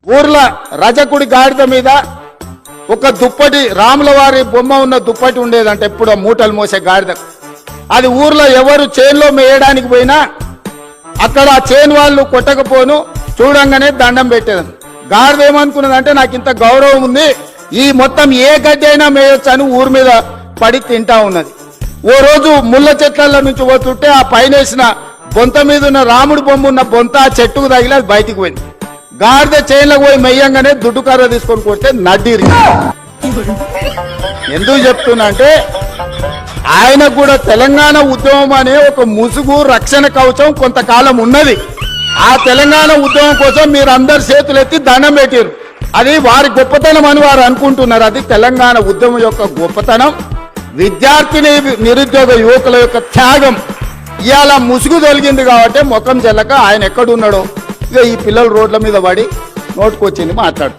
ఊర్లో రజకుడి గాడిద మీద ఒక దుప్పటి రాములవారి బొమ్మ ఉన్న దుప్పటి ఉండేదంటే ఎప్పుడు మూటలు మోసే గాడిద. అది ఊర్లో ఎవరు చేనులో మేయడానికి పోయినా అక్కడ ఆ చేను వాళ్ళు కొట్టకపోను చూడంగానే దండం పెట్టేది. గాడిద ఏమనుకున్నదంటే నాకు ఇంత గౌరవం ఉంది, ఈ మొత్తం ఏ గడ్డి అయినా మేయొచ్చు అని ఊరి మీద పడి తింటా ఉన్నది. ఓ రోజు ముళ్ళ చెట్ల నుంచి పోతుంటే ఆ పైన వేసిన బొంత మీద ఉన్న రాముడి బొమ్మ ఉన్న బొంత ఆ చెట్టుకు తగిలి అది బయటికి పోయింది. గాడిద చేనులకు పోయి మెయ్యంగానే దుడ్డు కర్ర తీసుకొని కొడితే నడ్డిరి. ఎందుకు చెప్తున్నా అంటే ఆయనకు కూడా తెలంగాణ ఉద్యమం అనే ఒక ముసుగు రక్షణ కవచం కొంతకాలం ఉన్నది. ఆ తెలంగాణ ఉద్యమం కోసం మీరు అందరు చేతులు ఎత్తి దండం పెట్టారు. అది వారి గొప్పతనం అని వారు అనుకుంటున్నారు. అది తెలంగాణ ఉద్యమం యొక్క గొప్పతనం, విద్యార్థిని నిరుద్యోగ యువకుల యొక్క త్యాగం. ఇవాళ ముసుగు తొలగింది కాబట్టి ముఖం చెల్లక ఆయన ఎక్కడున్నాడో ఇక ఈ పిల్లలు రోడ్ల మీద పడి నోటుకొచ్చింది మాట్లాడుతున్నారు.